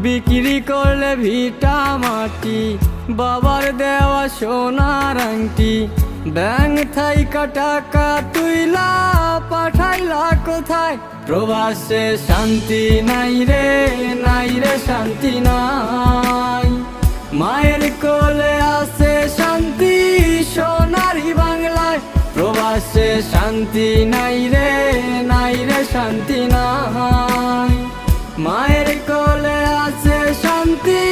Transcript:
বিক্রি করলে ভিটা মাটি, বাবার দেওয়া সোনার আংটি, ব্যাংক থাইকা টাকা তুইলা পাঠাইলা কোথায়? প্রবাসে শান্তি নাই রে, নাই রে শান্তি নাই। মায়ের কোলে আছে শান্তি সোনারি বাংলায়, প্রবাসে শান্তি নাই রে, নাই রে শান্তি নাই। মায়ের কোলে আছে শান্তি।